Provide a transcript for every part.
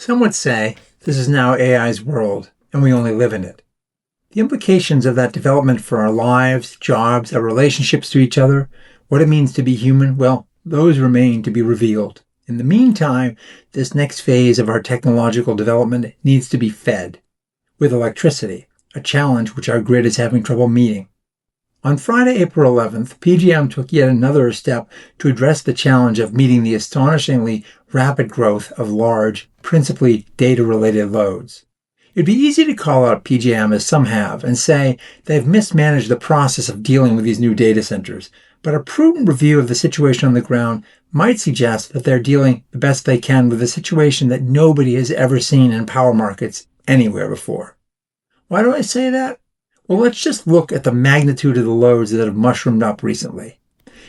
Some would say this is now AI's world, and we only live in it. The implications of that development for our lives, jobs, our relationships to each other, what it means to be human, well, those remain to be revealed. In the meantime, this next phase of our technological development needs to be fed with electricity, a challenge which our grid is having trouble meeting. On Friday, April 11th, PJM took yet another step to address the challenge of meeting the astonishingly rapid growth of large, principally data-related loads. It'd be easy to call out PJM, as some have, and say they've mismanaged the process of dealing with these new data centers, but a prudent review of the situation on the ground might suggest that they're dealing the best they can with a situation that nobody has ever seen in power markets anywhere before. Why do I say that? Well, let's just look at the magnitude of the loads that have mushroomed up recently.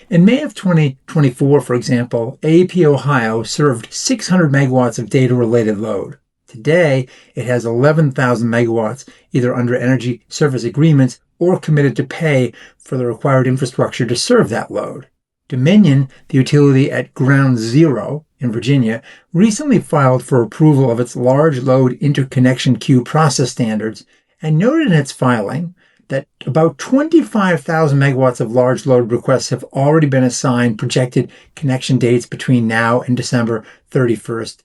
In May of 2024, for example, AEP Ohio served 600 megawatts of data-related load. Today, it has 11,000 megawatts either under energy service agreements or committed to pay for the required infrastructure to serve that load. Dominion, the utility at Ground Zero in Virginia, recently filed for approval of its large load interconnection queue process standards and noted in its filing that about 25,000 megawatts of large load requests have already been assigned projected connection dates between now and December 31st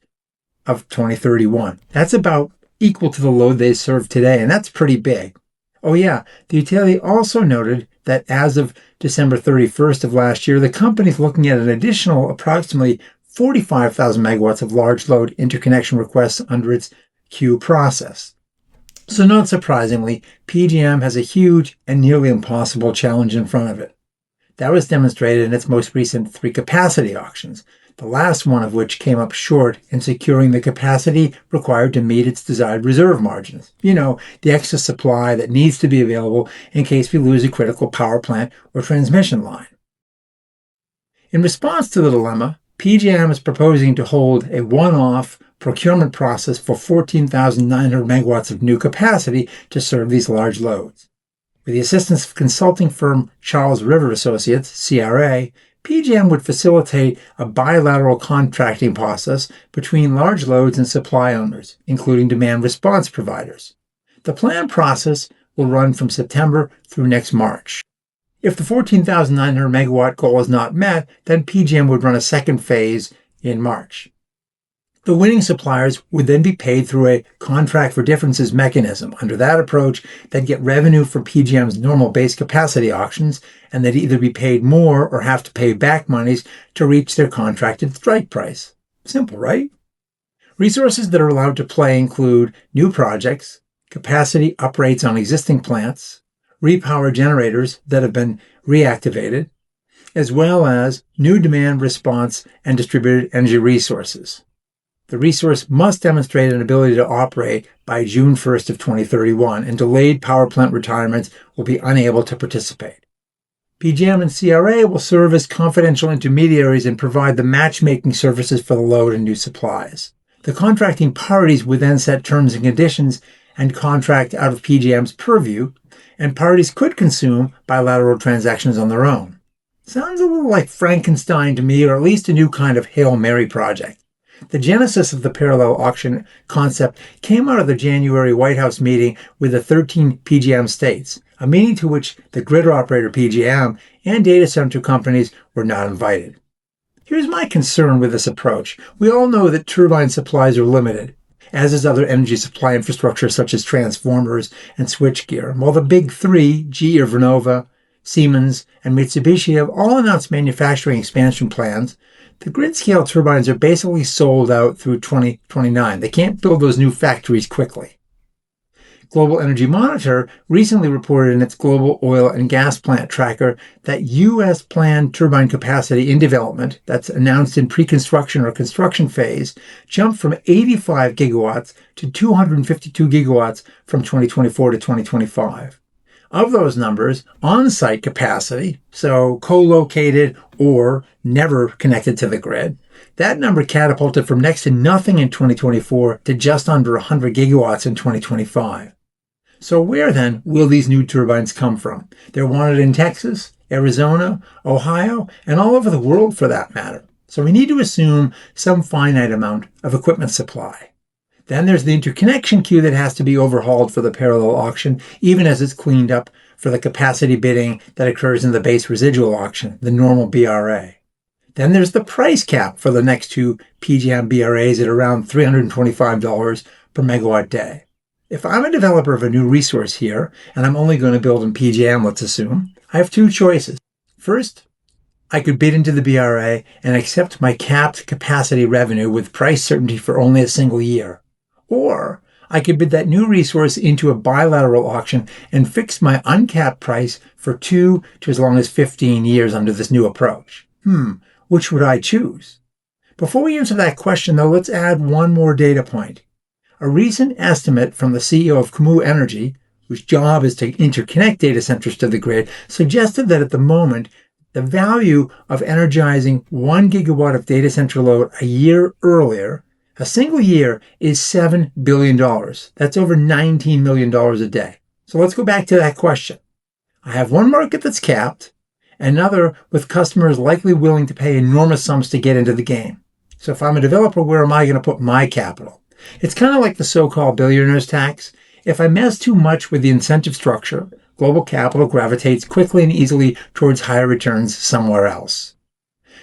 of 2031. That's about equal to the load they serve today, and that's pretty big. Oh yeah, the utility also noted that as of December 31st of last year, the company is looking at an additional approximately 45,000 megawatts of large load interconnection requests under its queue process. So not surprisingly, PJM has a huge and nearly impossible challenge in front of it. That was demonstrated in its most recent 3 capacity auctions, the last one of which came up short in securing the capacity required to meet its desired reserve margins. The excess supply that needs to be available in case we lose a critical power plant or transmission line. In response to the dilemma, PJM is proposing to hold a one-off procurement process for 14,900 megawatts of new capacity to serve these large loads. With the assistance of consulting firm Charles River Associates, CRA, PJM would facilitate a bilateral contracting process between large loads and supply owners, including demand response providers. The planned process will run from September through next March. If the 14,900 megawatt goal is not met, then PJM would run a second phase in March. The winning suppliers would then be paid through a contract for differences mechanism. Under that approach, they'd get revenue from PJM's normal base capacity auctions, and they'd either be paid more or have to pay back monies to reach their contracted strike price. Simple, right? Resources that are allowed to play include new projects, capacity uprates on existing plants, repower generators that have been reactivated, as well as new demand response and distributed energy resources. The resource must demonstrate an ability to operate by June 1st of 2031, and delayed power plant retirements will be unable to participate. PJM and CRA will serve as confidential intermediaries and provide the matchmaking services for the load and new supplies. The contracting parties would then set terms and conditions and contract out of PJM's purview, and parties could consume bilateral transactions on their own. Sounds a little like Frankenstein to me, or at least a new kind of Hail Mary project. The genesis of the parallel auction concept came out of the January White House meeting with the 13 PJM states, a meeting to which the grid operator PJM and data center companies were not invited. Here's my concern with this approach. We all know that turbine supplies are limited, as is other energy supply infrastructure such as transformers and switchgear. While the big 3, GE or Vernova, Siemens, and Mitsubishi have all announced manufacturing expansion plans, the grid-scale turbines are basically sold out through 2029. They can't build those new factories quickly. Global Energy Monitor recently reported in its global oil and gas plant tracker that U.S. planned turbine capacity in development, that's announced in pre-construction or construction phase, jumped from 85 gigawatts to 252 gigawatts from 2024 to 2025. Of those numbers, on-site capacity, so co-located or never connected to the grid, that number catapulted from next to nothing in 2024 to just under 100 gigawatts in 2025. So where then will these new turbines come from? They're wanted in Texas, Arizona, Ohio, and all over the world for that matter. So we need to assume some finite amount of equipment supply. Then there's the interconnection queue that has to be overhauled for the parallel auction, even as it's cleaned up for the capacity bidding that occurs in the base residual auction, the normal BRA. Then there's the price cap for the next two PJM BRAs at around $325 per megawatt day. If I'm a developer of a new resource here, and I'm only going to build in PJM, let's assume, I have two choices. First, I could bid into the BRA and accept my capped capacity revenue with price certainty for only a single year. Or I could bid that new resource into a bilateral auction and fix my uncapped price for 2 to as long as 15 years under this new approach. Which would I choose? Before we answer that question, though, let's add one more data point. A recent estimate from the CEO of Kumu Energy, whose job is to interconnect data centers to the grid, suggested that at the moment, the value of energizing 1 gigawatt of data center load a year earlier, a single year, is $7 billion. That's over $19 million a day. So let's go back to that question. I have one market that's capped, another with customers likely willing to pay enormous sums to get into the game. So if I'm a developer, where am I going to put my capital? It's kind of like the so-called billionaire's tax. If I mess too much with the incentive structure, global capital gravitates quickly and easily towards higher returns somewhere else.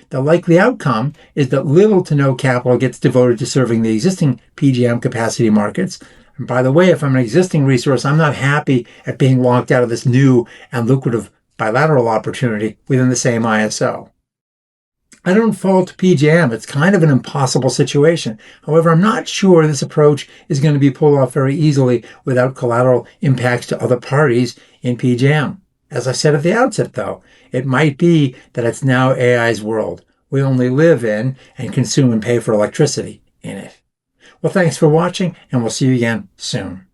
The likely outcome is that little to no capital gets devoted to serving the existing PJM capacity markets. And by the way, if I'm an existing resource, I'm not happy at being locked out of this new and lucrative bilateral opportunity within the same ISO. I don't fault PJM. It's kind of an impossible situation. However, I'm not sure this approach is going to be pulled off very easily without collateral impacts to other parties in PJM. As I said at the outset, though, it might be that it's now AI's world. We only live in and consume and pay for electricity in it. Well, thanks for watching, and we'll see you again soon.